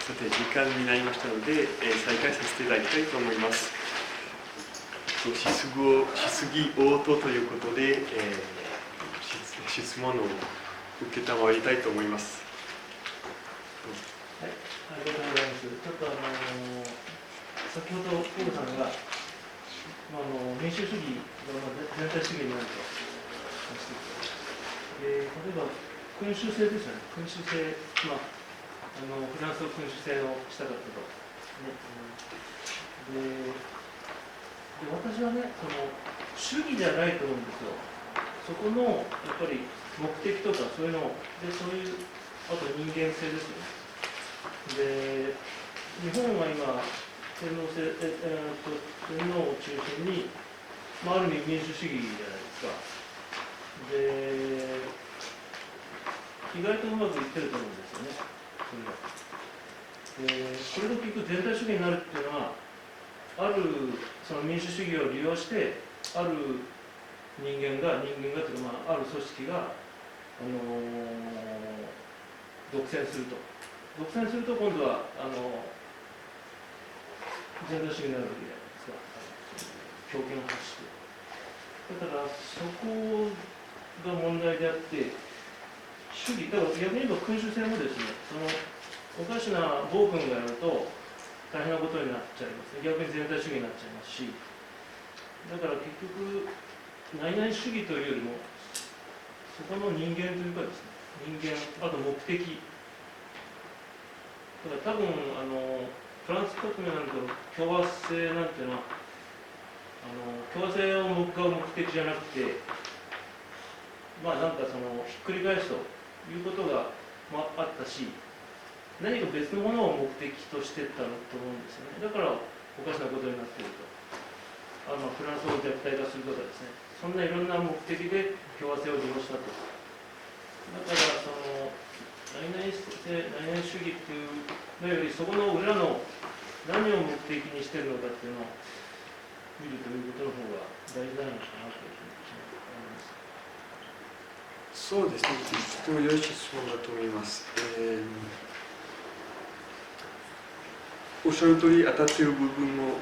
さて、時間になりましたので、再開させていただきたいと思います。質疑応答ということで、質問を受けたまわりたいと思います。はい、ありがとうございます。ちょっと先ほど河野さんが、民主主義が全体主義になると話していて、例えば君主制ですよね、君主制、フランスを君主制をしたかったと。で私はね、主義じゃないと思うんですよ。そこのやっぱり目的とかそういうので、そういう、あと人間性ですよね。で、日本は今、天皇を中心に、ある意味民主主義じゃないですか。で、意外とうまくいってると思うんですよね、それは。で、これが結局全体主義になるっていうのは、あるその民主主義を利用して、ある人間がというか、ある組織が、独占すると。独占すると、今度は全体主義になるわけじゃないですか。強権を発して。だから、そこが問題であって、主義、だから逆に言えば君主制もですね、おかしな暴君がやると大変なことになっちゃいます。逆に全体主義になっちゃいますし、だから結局、内々主義というよりも、そこの人間というかですね、あと目的。だから多分、フランス革命なんかの共和制なんていうのは、共和制を目的じゃなくて、なんかひっくり返すということが、あったし、何か別のものを目的としてたと思うんですよね。だからおかしなことになっていると。フランスを弱体化するとかですね。そんないろんな目的で共和制を利用したと。だから内々主義っていうのより、そこの裏の何を目的にしているのかっていうのを見るということの方が大事なのかなというふうに思います。そうですね、とても良い質問だと思います。おっしゃる通り当たっている部分も、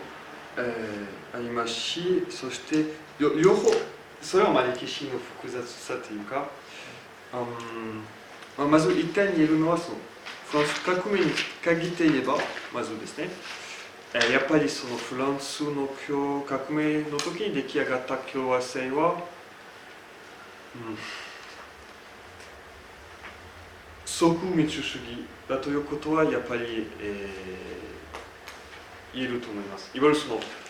ありますし、そして両方、それは歴史の複雑さというか、まず一点言えるのはフランス革命に限って言えば、まずですね、やっぱりフランスの革命の時に出来上がった共和制は、即民主主義だということはやっぱり、言えると思います。いわゆる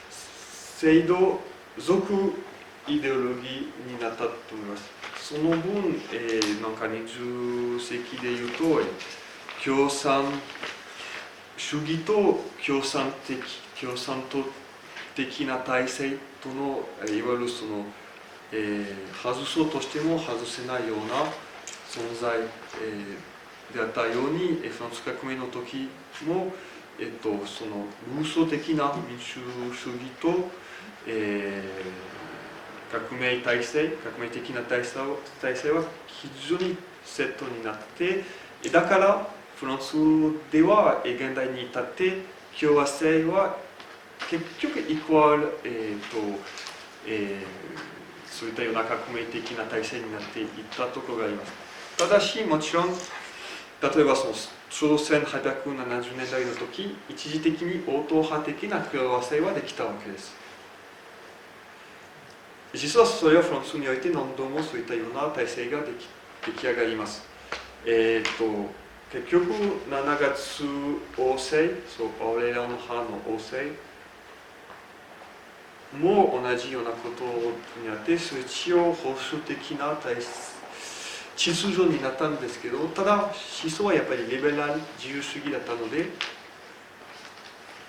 制度属イデオロギーになったと思います。その分、なんか20世紀でいうと、共産主義と共産党的な体制との、いわゆる外そうとしても外せないような存在、であったように、フランス革命の時も、偶想的な民主主義と、革命的な体制は非常にセットになって、だからフランスでは現代に至って共和制は結局イコール、そういったような革命的な体制になっていったところがあります。ただし、もちろん、例えばちょうど1870年代の時、一時的に応答派的な共和制はできたわけです。実はそれはフランスにおいて何度もそういったような体制が出来上がります。結局、7月王政、オレアン派の王政も同じようなことになって、そういう地方保守的な秩序になったんですけど、ただ思想はやっぱりリベラル自由主義だったので、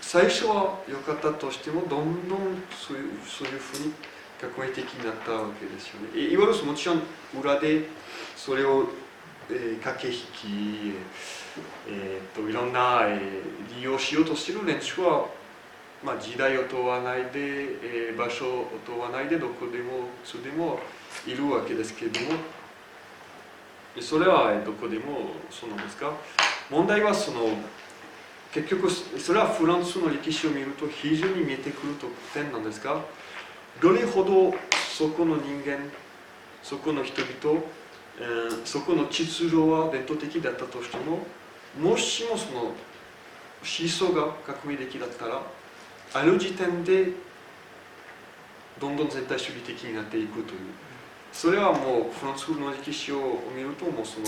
最初は良かったとしても、どんどんそういうふうに革命的になったわけですよね。いわゆるもちろん裏でそれを駆け引き、いろんな利用しようとしている連中は、時代を問わないで、場所を問わないでどこでもいつでもいるわけですけれども、それはどこでもそうなんですか。問題は結局それはフランスの歴史を見ると非常に見えてくる点なんですが、どれほどそこの人間、そこの人々、そこの秩序は伝統的だったとしても、もしもその思想が革命的だったら、ある時点でどんどん全体主義的になっていくという、それはもうフランスの歴史を見ると、もうその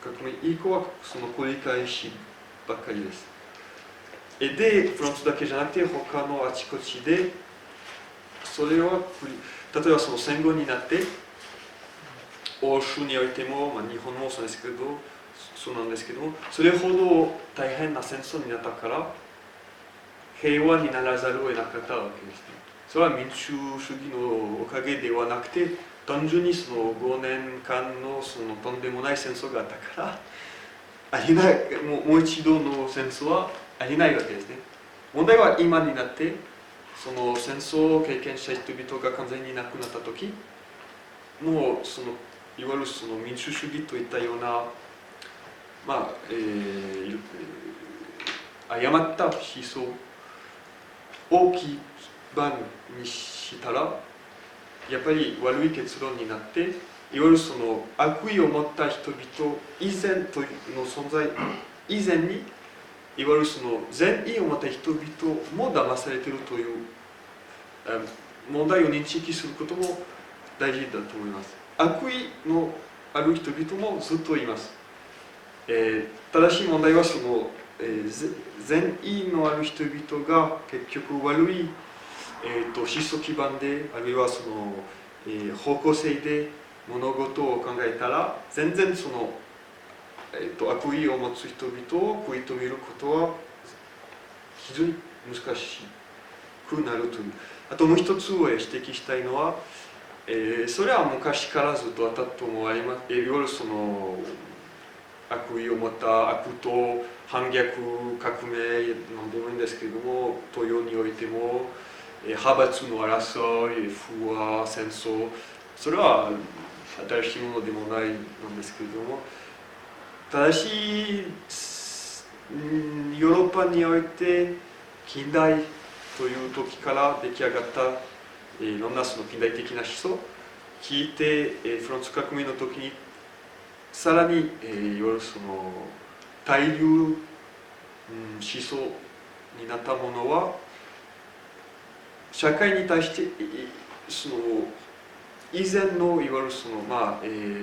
革命以降はその繰り返しばっかりです。で、フランスだけじゃなくて他のあちこちでそれは例えばその戦後になって欧州においても、日本もそうですけど、そうなんですけども、それほど大変な戦争になったから平和にならざるを得なかったわけですね。それは民主主義のおかげではなくて、単純にその5年間のそのとんでもない戦争があったから、ありない、もう一度の戦争はありないわけですね。問題は今になって、その戦争を経験した人々が完全に亡くなったとき、もうそのいわゆるその民主主義といったような、誤った思想を基盤にしたら、やっぱり悪い結論になって、いわゆるその悪意を持った人々以前の存在以前に、いわゆるその善意を持った人々も騙されているという問題を認識することも大事だと思います。悪意のある人々もずっといます。正しい問題はその、善意のある人々が結局悪い、思想基盤で、あるいはその、方向性で物事を考えたら、全然その悪意を持つ人々を食い止めることは非常に難しくなるという。あともう一つ指摘したいのは、それは昔からずっとあったと思われます。いわゆるその悪意を持った悪党、反逆、革命、何でもいいんですけれども、東洋においても、派閥の争い、不和、戦争、それは新しいものでもないなんですけれども、ただし、ヨーロッパにおいて近代という時から出来上がったいろんなその近代的な思想を聞いて、フランス革命の時にさらに、いわゆるその対流、思想になったものは、社会に対してその以前のいわゆるその、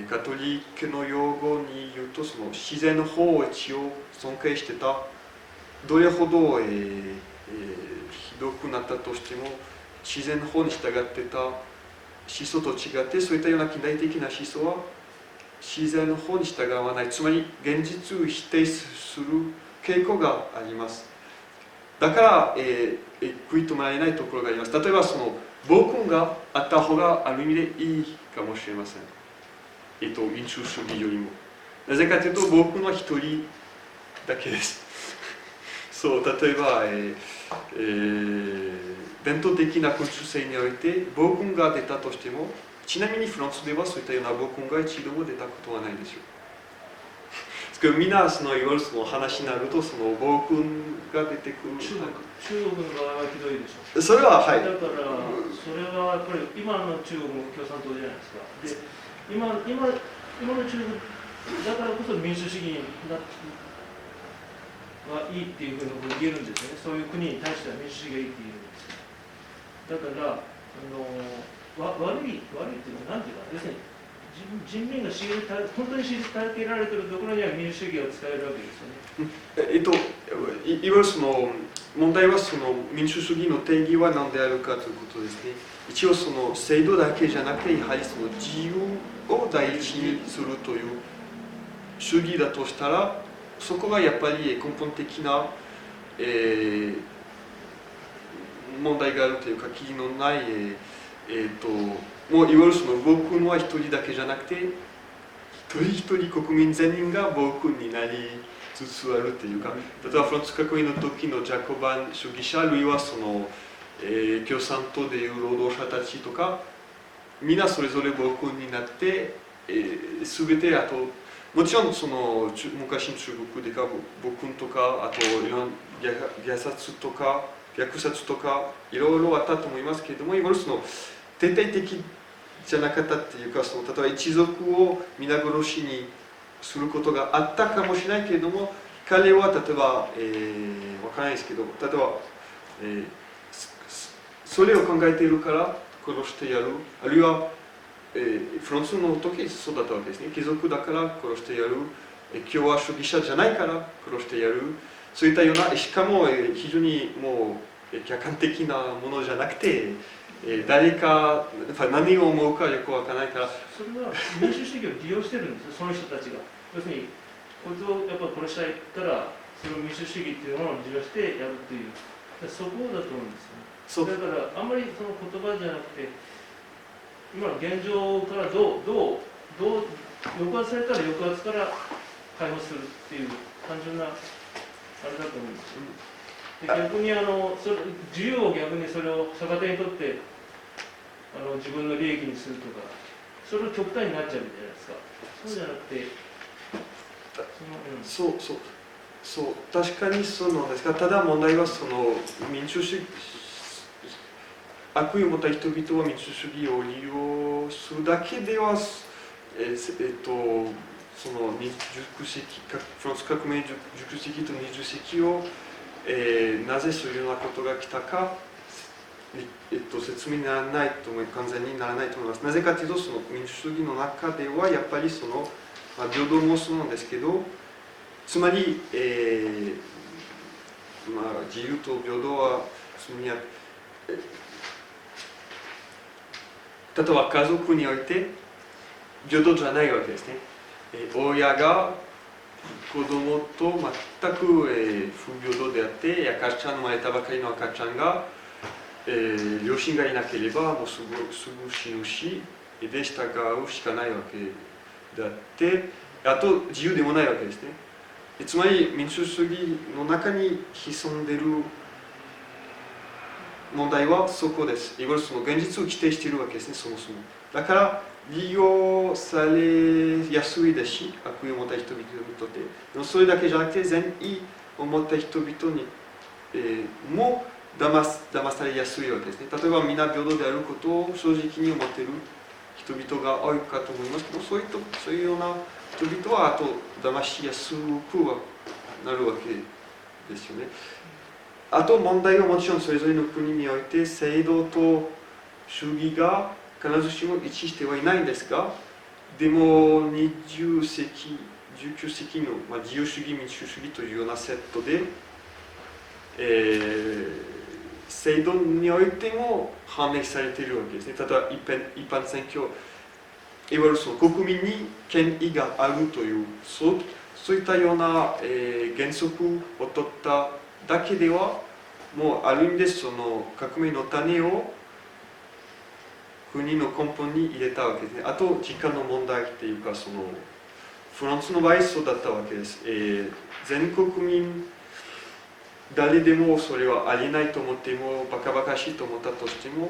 カトリックの用語に言うと、その自然法を一応尊敬してた、どれほど、ひどくなったとしても自然法に従ってた思想と違って、そういったような近代的な思想は自然法に従わない、つまり現実を否定する傾向があります。だから、食い止められないところがあります。例えばその暴君があった方がある意味でいいかもしれません。民主主義よりも。なぜかというと、暴君は一人だけです。そう、例えば、伝統的な君主制において暴君が出たとしても、ちなみにフランスではそういったような暴君が一度も出たことはないでしょう。みんなそのいわゆるその話になると、その暴君が出てくる。中国の場合はひどいでしょう。それははい。だからそれはやっぱり今の中国も共産党じゃないですか。で今の中国だからこそ民主主義はいいっていうふうに言えるんですよね。そういう国に対しては民主主義がいいって言えるんですよ。だから悪いっていうのは何ていうか、要するに人民が本当に虐げられているところには民主主義を使えるわけですよね。いわゆるその問題は、その民主主義の定義は何であるかということですね。一応その制度だけじゃなくて、やはりその自由を第一にするという主義だとしたら、そこがやっぱり根本的な、問題があるというか、気のない、もういわゆるその暴君は一人だけじゃなくて、一人一人国民全員が暴君になりつつあるというか、例えばフランス革命の時のジャコバン主義者、あるいはその、共産党でいう労働者たちとか、みんなそれぞれ暴君になって、全てあと、もちろんその昔の中国でか暴君とかあといろんな虐殺とか虐殺とかいろいろあったと思いますけれども、いわゆるその徹底的じゃなかったっていうか、その例えば一族を皆殺しにすることがあったかもしれないけれども、彼は例えば、わからないですけど、例えば、それを考えているから殺してやる、あるいは、フランスの時そうだったわけですね。貴族だから殺してやる、共和主義者じゃないから殺してやる、そういったような、しかも非常にもう客観的なものじゃなくて、誰か何を思うかよくわからないから。それは民主主義を利用してるんですよ、その人たちが。要するに、こいつをやっぱ殺したいからその民主主義っていうものを利用してやるっていう、そこだと思うんですよね。だからあんまりその言葉じゃなくて、今の現状からどう抑圧されたら抑圧から解放するっていう単純なあれだと思うんですよ。で逆に自由を逆にそれを逆手にとって自分の利益にするとか、それを極端になっちゃうじゃないですか。そうじゃなくて、そう確かにそうなんですが、ただ問題はその民主主義、悪意を持った人々は民主主義を利用するだけでは、その19世紀フランス革命19世紀と20世紀を、なぜそういうようなことが来たか、説明にならないと思い、完全にならないと思います。なぜかというと、その民主主義の中ではやっぱりその、平等もそうなんですけど、つまり、自由と平等はその例えば家族において平等じゃないわけですね。親が子供と全く不平等であって、赤ちゃん生まれたばかりの赤ちゃんが、両親がいなければもうすぐ死ぬし、で従うしかないわけであって、あと自由でもないわけですね。つまり民主主義の中に潜んでいる問題はそこです。いわゆるその現実を規定しているわけですね、そもそも。だから利用されやすいですし、悪意を持った人々にとって。でもそれだけじゃなくて、善意を持った人々に、も騙されやすいわけですね。例えば皆平等であることを正直に思っている人々が多いかと思いますけど、そういうような人々はあと騙しやすくはなるわけですよね。あと問題はもちろんそれぞれの国において制度と主義が必ずしも一致してはいないんですが、でも20世紀、19世紀の、自由主義、民主主義というようなセットで、制度においても反映されているわけですね。例えば一般選挙、いわゆるその国民に権威があるという、そういったような、原則を取っただけでは、もうある意味でその革命の種を国の根本に入れたわけですね。あと時間の問題っていうか、そのフランスの場合そうだったわけです。全国民誰でもそれはありえないと思っても、バカバカしいと思ったとしても、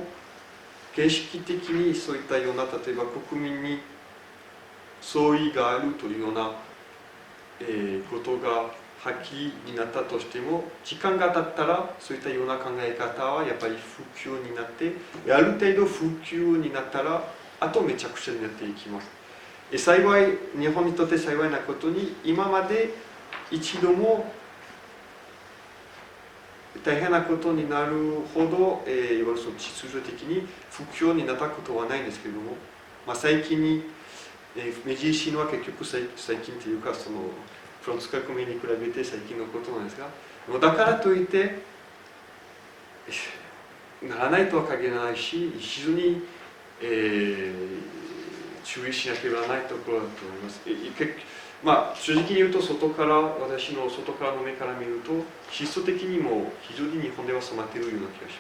形式的にそういったような、例えば国民に相違があるというような、ことがはっきりになったとしても、時間が経ったらそういったような考え方はやっぱり普及になって、ある程度普及になったらあとめちゃくちゃになっていきます。幸い、日本にとって幸いなことに、今まで一度も大変なことになるほど、いわゆるその秩序的に不況になったことはないんですけれども、最近に、明治維新は結局最近というか、そのフランス革命に比べて最近のことなんですが、だからといってならないとは限らないし、非常に、注意しなければならないところだと思います。正直に言うと、私の外からの目から見ると、質素的にも非常に日本では染まっているような気がし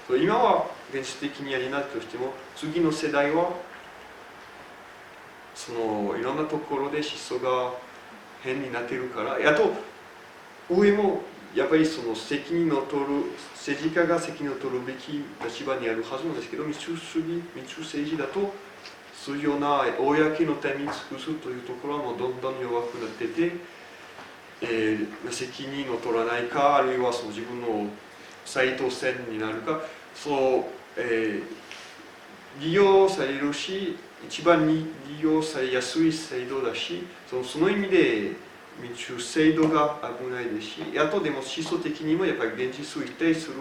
ます。今は現実的にやりなとしても、次の世代はそのいろんなところで思想が変になっているから、あと上もやっぱりその責任を取る、政治家が責任を取るべき立場にあるはずなんですけど、民主主義、民主政治だとそういうような公のために尽くすというところもどんどん弱くなってて、責任を取らないか、あるいはその自分の再当選になるか、そう、利用されるし、一番に利用されやすい制度だし、その意味で民主制度が危ないですし、あとでも思想的にもやっぱり現実を否定する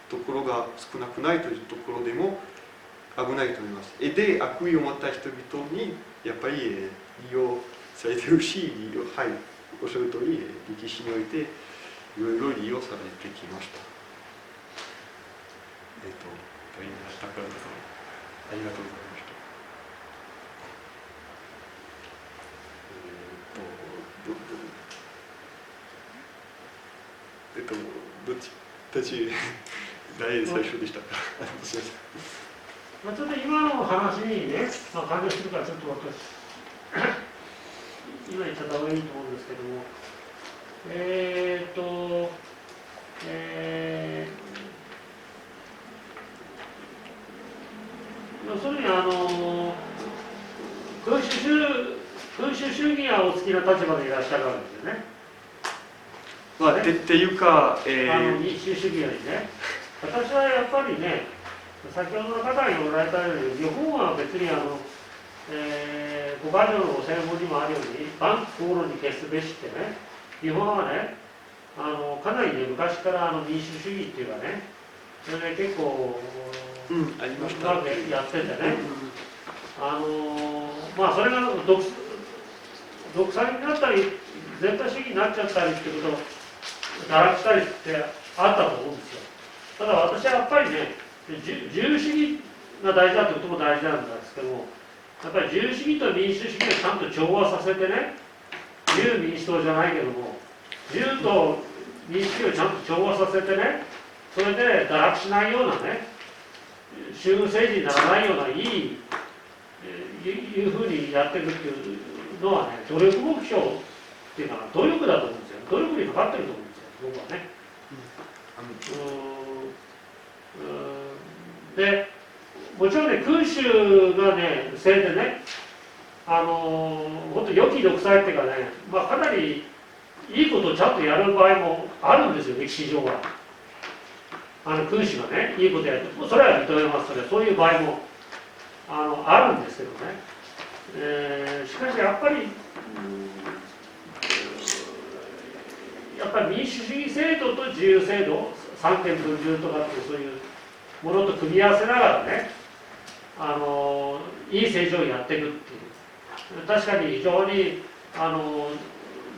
ところが少なくないというところでも危ないと思います。で、悪意を持った人々にやっぱり利用されてるし、はい、おっしゃる通り、歴史においていろいろ利用されてきました。と言いましたから、ありがとうございました。どっちたち誰最初でしたか。すみません。ちょっと今の話にね、関連するからちょっと私今言っちゃった方がいいと思うんですけども、要するに君主主義がお好きな立場でいらっしゃるわけですよね。まあ、っていうか、民主主義よりね、私はやっぱりね、先ほどの方が言われたように、日本は別に5か条のご専門にもあるように、万国口論に決すべしってね、日本はね、かなりね、昔から民主主義っていうかね、それで結構、ありました。うまくやっててね、まあ、それが独裁になったり、全体主義になっちゃったりっていうことを、堕落したりってあったと思うんですよ。ただ私はやっぱりね、自由主義が大事だということも大事なんですけども、やっぱり自由主義と民主主義をちゃんと調和させてね、自由民主党じゃないけども、自由と民主主義をちゃんと調和させてね、それで堕落しないようなね、衆政治にならないようないい、いうふうにやっていくっていうのはね、努力目標っていうかな、努力だと思うんですよ。努力にかかってると思うんですよ、僕はね。で、もちろんね、君主がね、せいでね、本当良き独裁っていうかね、まあ、かなりいいことをちゃんとやる場合もあるんですよ、歴史上は。君主がね、いいことやると、それは認めます、そういう場合もあるんですけどね。しかしやっぱり、民主主義制度と自由制度、三権分立とかってそういうものと組み合わせながらね、いい政治をやっていくっていう。確かに非常に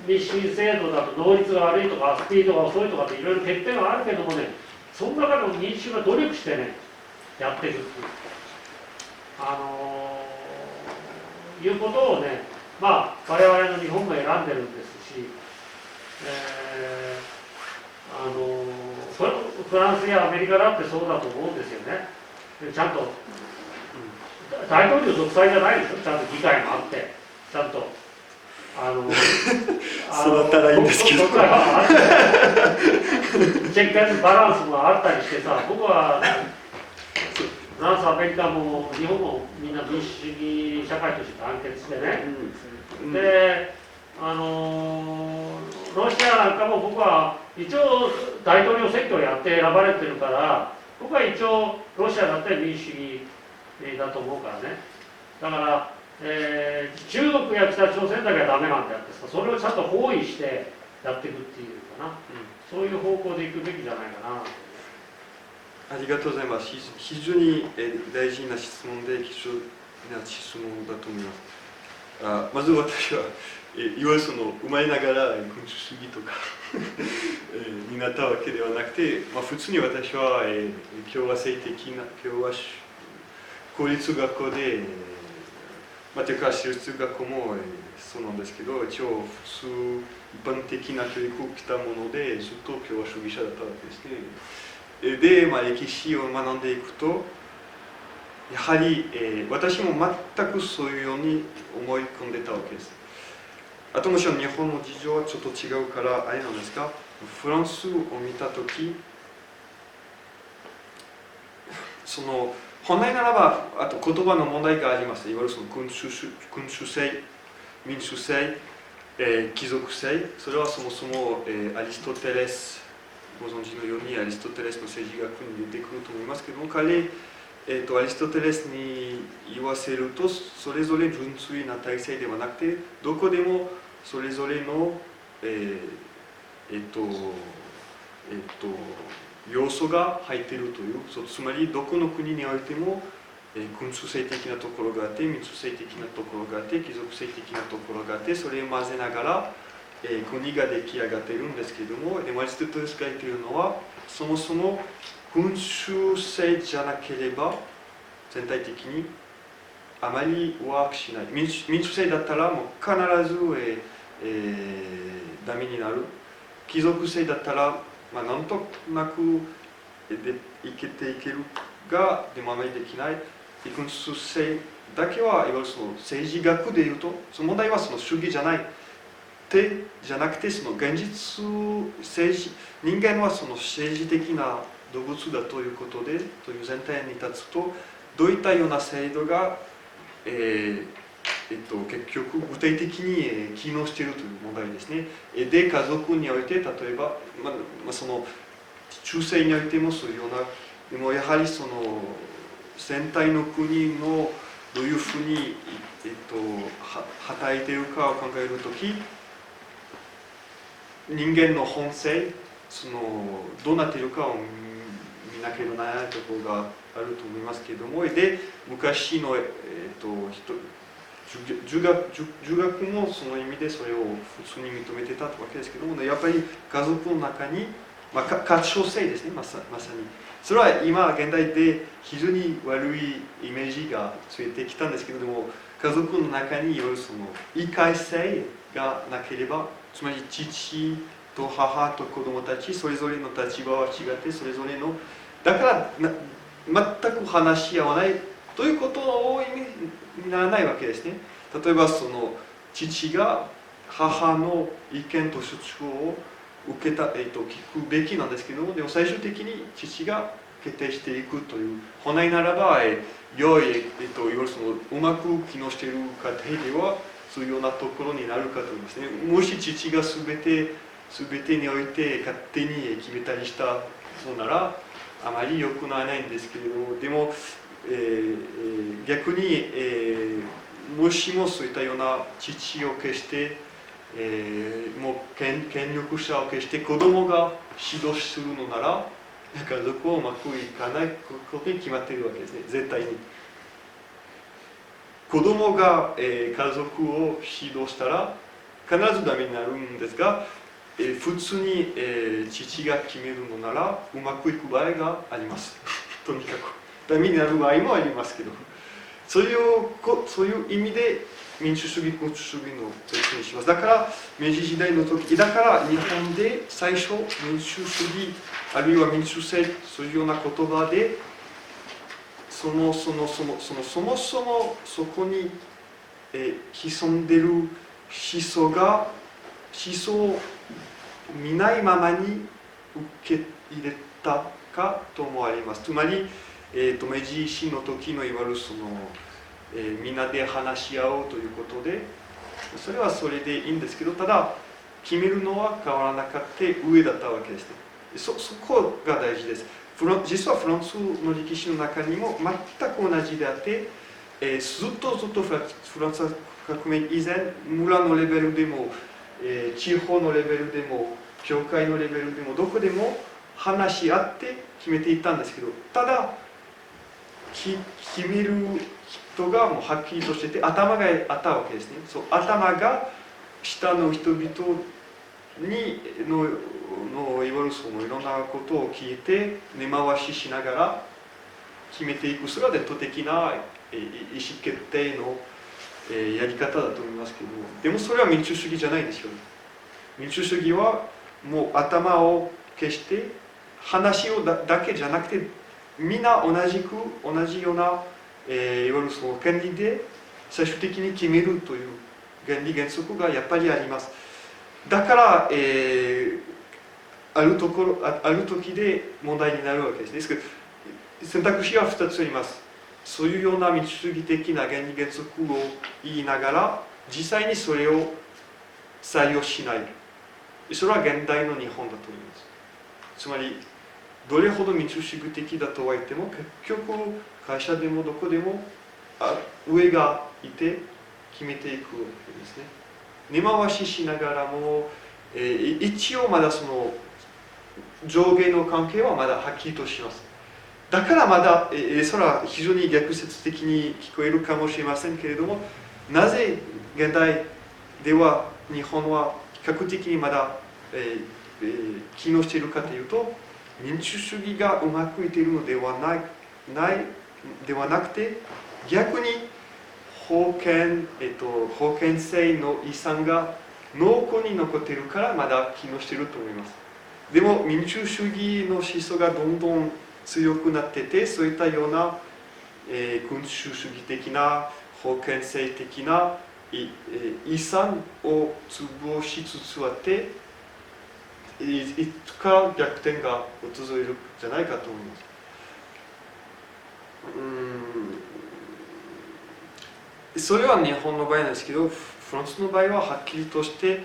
民主主義制度だと能率が悪いとか、スピードが遅いとかっていろいろ欠点はあるけどもね、その中でも民主主義が努力してね、やっていくっていう。いうことをね、まあ、我々の日本が選んでるんですし、フランスやアメリカだってそうだと思うんですよね。ちゃんと、大統領独裁じゃないですよ、ちゃんと議会もあって、ちゃんと。そうだったらいいんですけど。チェックアンドバランスもあったりしてさ、僕は、フランス、アメリカも日本もみんな民主主義社会として団結してね、で、ロシアなんかも僕は一応大統領選挙をやって選ばれてるから、僕は一応ロシアだって民主主義だと思うからね。だから、中国や北朝鮮だけはダメなんだよってさ、それをちゃんと包囲してやっていくっていうかな、そういう方向でいくべきじゃないかな。ありがとうございます。非常に大事な質問で貴重な質問だと思います。まず私はいわゆる生まれながら民主主義とかになったわけではなくて、普通に私は共和制的な公立学校で、というか私立学校もそうなんですけど、一応普通一般的な教育を受けたものでずっと共和主義者だったわけですね。で、歴史を学んでいくと、やはり、私も全くそういうように思い込んでたわけです。あともちろん日本の事情はちょっと違うからあれなんですが、フランスを見たとき、本来ならばあと言葉の問題があります。いわゆるその君主制、民主制、貴族制、それはそもそも、アリストテレス、ご存知のようにアリストテレスの政治学に出てくると思いますけども、彼、アリストテレスに言わせると、それぞれ純粋な体制ではなくて、どこでもそれぞれの、要素が入っているという、つまりどこの国においても、君主制的なところがあって、民主制的なところがあって、貴族制的なところがあって、それを混ぜながら、国が出来上がっているんですけれども、でもアリストテレスが言っているのは、そもそも君主制じゃなければ、全体的にあまりワークしない。民主制だったらもう必ず、ダメになる。貴族制だったら、なんとなく生きていけるが、でもあまりできない。君主制だけは、いわゆるその政治学でいうと、その問題はその主義じゃない。じゃなくて、その現実人間はその政治的な動物だということで、という前提に立つと、どういったような制度が、結局具体的に機能しているという問題ですね。で、家族において、例えば、その中世においてもそういうような、でもやはりその全体の国のどういうふうに、働いているかを考えるとき、人間の本性、どうなっているかを見なければならないところがあると思いますけれども、で、昔の、儒学もその意味でそれを普通に認めてたわけですけども、やっぱり家族の中に、家長制ですね、まさに。それは今、現代で非常に悪いイメージがついてきたんですけれども、家族の中にいわゆるその異界性がなければ、つまり父と母と子供たち、それぞれの立場は違って、それぞれの、だから全く話し合わないということを意味にならないわけですね。例えばその父が母の意見と主張を受けた、聞くべきなんですけども、でも最終的に父が決定していくという、本来ならば、良い、いわゆるそのうまく機能している家庭では、そういうようなところになるかと思いますね。もし父が全てにおいて勝手に決めたりしたのなら、あまり良くならないんですけれども、でも、逆に、もしもそういったような父を消して、もう権力者を消して子供が指導するのなら、家族はうまくいかないことに決まっているわけですね、絶対に。子供が、家族を指導したら必ずダメになるんですが、普通に、父が決めるのならうまくいく場合がありますとにかくダメになる場合もありますけど、そういう意味で民主主義君主主義の別にします。だから明治時代の時だから日本で最初民主主義あるいは民主制、そういうような言葉でそもそもそこに、潜んでいる思想を見ないままに受け入れたかと思われます。つまり、明治維新の時のいわゆるその、みんなで話し合おうということで、それはそれでいいんですけど、ただ決めるのは変わらなかった上だったわけですね。そこが大事です。実はフランスの歴史の中にも全く同じであって、ずっとフランス革命以前、村のレベルでも、地方のレベルでも、教会のレベルでも、どこでも話し合って決めていったんですけど、ただ、決める人がもうはっきりとしてて、頭があったわけですね。そう、頭が下の人々にいわゆるそのいろんなことを聞いて根回ししながら決めていく、それは伝統的な意思決定のやり方だと思いますけど、でもそれは民主主義じゃないですよね。民主主義はもう頭を消して話をだけじゃなくて、みんな同じような、いわゆるその権利で最終的に決めるという原理原則がやっぱりあります。だから、ある時で問題になるわけです。ですから選択肢は2つあります。そういうような民主主義的な原理原則を言いながら実際にそれを採用しない。それは現代の日本だと思います。つまりどれほど民主主義的だとは言っても結局会社でもどこでも上がいて決めていくわけですね。根回ししながらも、一応まだその上下の関係はまだはっきりとします。だからまだ、それは非常に逆説的に聞こえるかもしれませんけれども、なぜ現代では日本は比較的にまだ、機能しているかというと、民主主義がうまくいっているのではなくて、逆に封建制の遺産が濃厚に残っているからまだ機能していると思います。でも民主主義の思想がどんどん強くなってて、そういったような、君主主義的な封建制的な遺産を潰しつつあって、いつか逆転が訪れるんじゃないかと思います。それは日本の場合なんですけど、フランスの場合ははっきりとして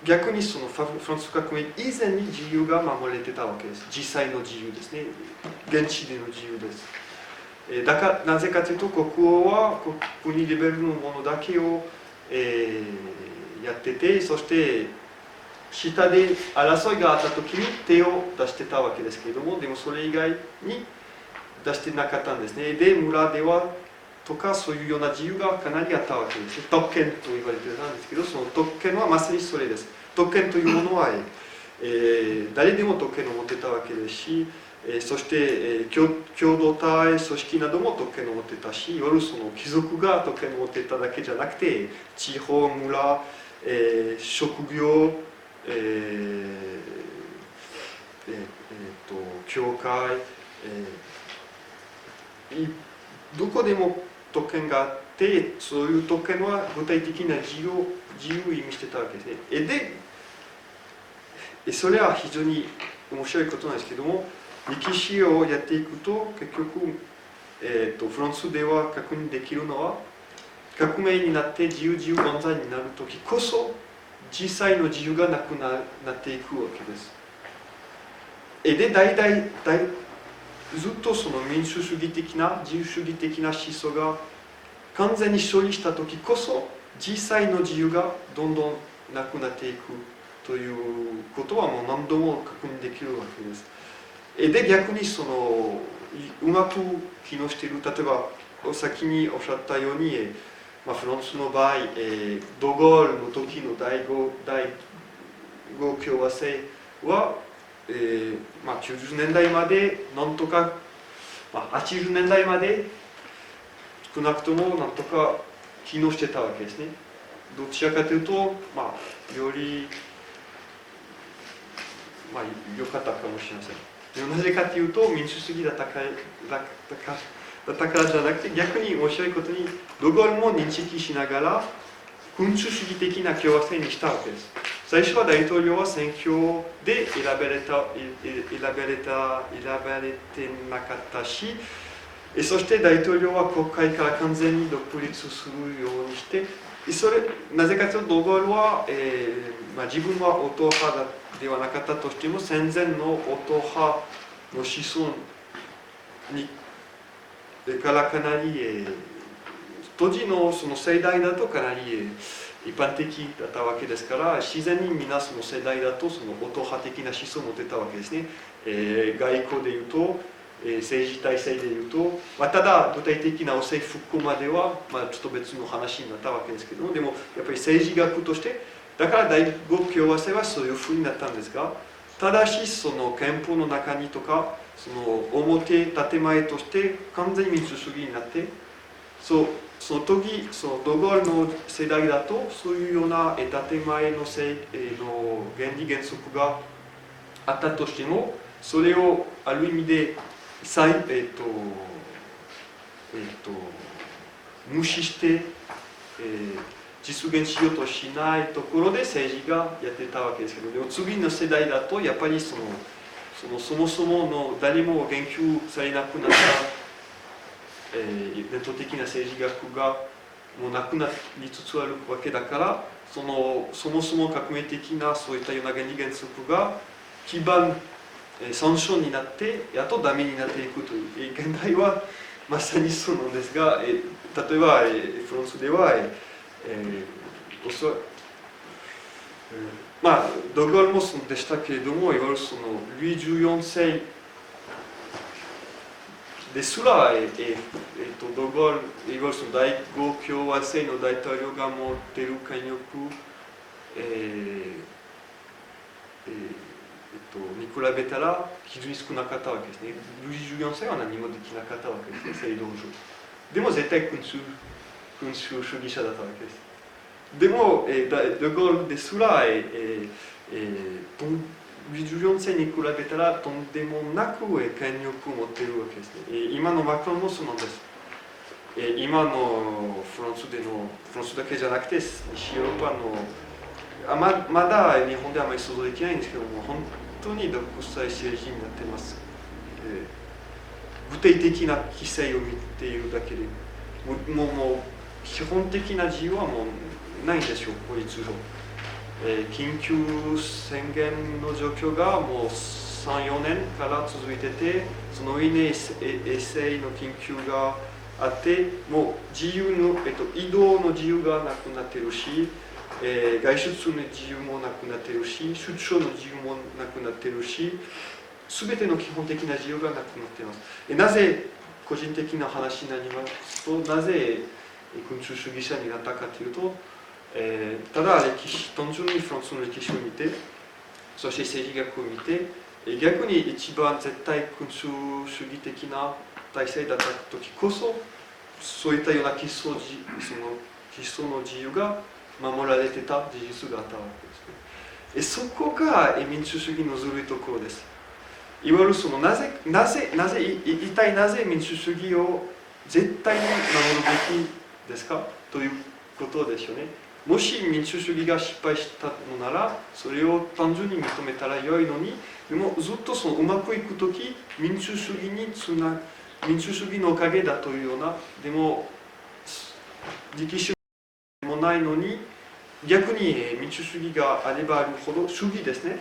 逆にそのフランス革命以前に自由が守られてたわけです。実際の自由ですね。現地での自由です。だからなぜかというと国王は国レベルのものだけを、やってて、そして下で争いがあった時に手を出してたわけですけれども、でもそれ以外に出してなかったんですね。で村ではとかそういうような自由がかなりあったわけです。特権と言われてたんですけど、その特権はまさにそれです。特権というものは、誰でも特権を持ってたわけですし、そして、共同体組織なども特権を持ってたし、いわゆるその貴族が特権を持ってただけじゃなくて、地方村、職業、教会、どこでも特権があって、そういう特権は具体的な自由を意味してたわけですね。で、それは非常に面白いことなんですけども、歴史をやっていくと結局、フランスでは確認できるのは、革命になって自由万歳になる時こそ実際の自由がなくなっていくわけです。でずっとその民主主義的な自由主義的な思想が完全に勝利した時こそ実際の自由がどんどんなくなっていくということはもう何度も確認できるわけです。で逆にそのうまく機能している、例えば先におっしゃったように、フランスの場合、ドゴールの時の第五共和制は、90年代までなんとか、80年代まで少なくともなんとか機能してたわけですね。どちらかというと、より、良かったかもしれません。なぜかというと民主主義だったからじゃなくて、逆に面白いことにドゴールも認識しながら君主主義的な共和制にしたわけです。最初は大統領は選挙で選ばれてなかったし、そして大統領は国会から完全に独立するようにして、なぜかというとドゴールは、自分はオト派ではなかったとしても戦前のオト派の子孫にからかなり、当時のその世代だとかなり一般的だったわけですから、自然に皆その世代だとそのオト派的な思想を持ってたわけですね。外交でいうと、政治体制でいうと、ただ具体的な政府復興までは、ちょっと別の話になったわけですけども、でもやっぱり政治学として、だから第五共和制はそういうふうになったんですが、ただしその憲法の中にとか、その表建前として完全に民主主義になって、その時そのドゴールの世代だとそういうような建前の原理原則があったとしても、それをある意味で無視して、実現しようとしないところで政治がやってたわけですけど、でも次の世代だとやっぱりそもそもの誰も言及されなくなった伝統的な政治学がもうなくなりつつあるわけだから、そもそも革命的なそういったような原理原則が基盤、参照になってやっとダメになっていくという、現代はまさにそうなんですが、例えば、フランスでは、おそらくまあドガルもそうでしたけれども、いわゆるそのルイ14世ですら、ドガル、いわゆるその第5共和制の大統領が持っている権力、に比べたら非常に少なかったわけですね。ルイ14世は何もできなかったわけですね、制度上。でも絶対君主主義者だったわけです。でも、ドガルですら、ルイ14世に比べたらとんでもなく権力を持っているわけですね。今のマクロンもそうなんです。今のフランスだけじゃなくて西ヨーロッパのまだ日本ではあまり想像できないんですけども、本当に独裁政治になっています。具体的な規制を見ているだけでもう基本的な自由はもうないんですよ、法律上。緊急宣言の状況がもう3、4年から続いてて、その上に衛生の緊急があって、もう自由の、移動の自由がなくなっているし、外出の自由もなくなっているし、出張の自由もなくなっているし、すべての基本的な自由がなくなっています。なぜ個人的な話になりますと、なぜ君主主義者になったかというと、ただ単純にフランスの歴史を見て、そして政治学を見て、逆に一番絶対君主主義的な体制だった時こそ、そういったような基礎の自由が守られてた事実があったわけですね。そこが民主主義のずるいところです。いわゆるその一体なぜ民主主義を絶対に守るべきですかということですよね。もし民主主義が失敗したのなら、それを単純に認めたら良いのに、でもずっとそのうまくいくとき、民主主義のおかげだというような、でも力主義もないのに、逆に民主主義があればあるほど、主義ですね。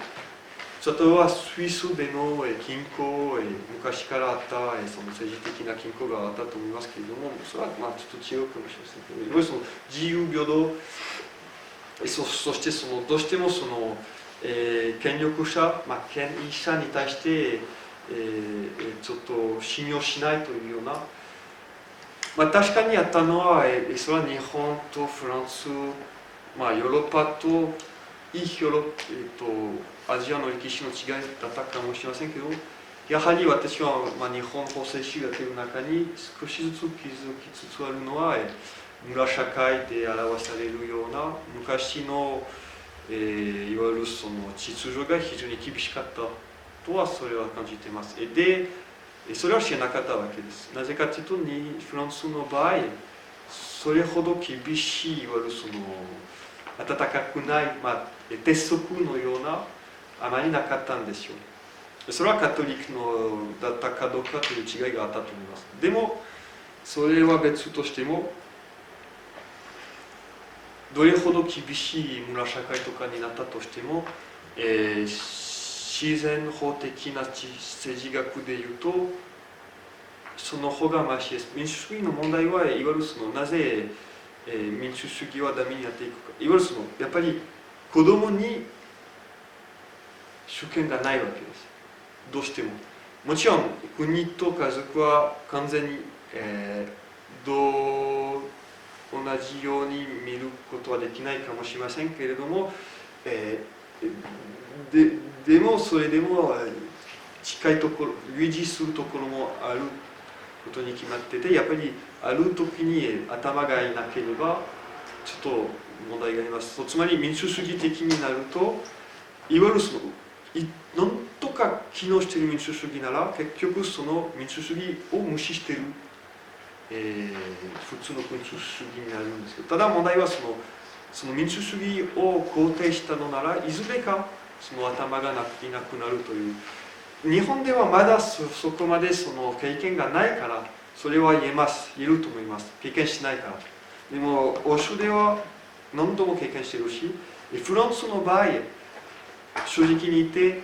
例えばスイスでの均衡、昔からあったその政治的な均衡があったと思いますけれども、それはまあちょっと違うかもしれませんけど、いわゆるその自由平等、そしてそのどうしてもその、権力者、権威者に対して、ちょっと信用しないというような、確かにあったのは、それは日本とフランス、ヨーロッパとアジアの歴史の違いだったかもしれませんけど、やはり私は、日本法制主義の中に少しずつ気づきつつあるのは、村社会で表されるような昔の、いわゆるその秩序が非常に厳しかったとはそれは感じています。で、それは知らなかったわけです。なぜかというと、フランスの場合、それほど厳しい、いわゆるその温かくない、鉄則のようなあまりなかったんですよ。それはカトリックのだったかどうかという違いがあったと思います。でも、それは別としても、どれほど厳しい村社会とかになったとしても、自然法的な政治学でいうと、その方がマシです。民主主義の問題は、いわゆるそのなぜ、民主主義はダメになっていくか。いわゆるそのやっぱり子供に主権がないわけです。どうしても。もちろん国と家族は完全に、同じように見ることはできないかもしれませんけれども、でもそれでも近いところ、類似するところもあることに決まってて、やっぱりある時に頭がいなければちょっと問題があります。つまり民主主義的になると、いわゆるそのなんとか機能している民主主義なら結局その民主主義を無視している、普通の民主主義になるんですけど、ただ問題はその民主主義を肯定したのならいずれかその頭がいなくなるという。日本ではまだそこまでその経験がないから、それは言えると思います。経験しないから。でも欧州では何度も経験してるし、フランスの場合正直に言って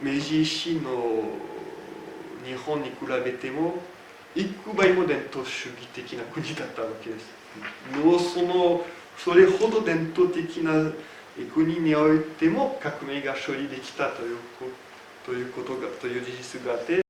明治維新の日本に比べても幾倍も伝統主義的な国だったわけです。もうそれほど伝統的な国においても革命が処理できたという事実があって、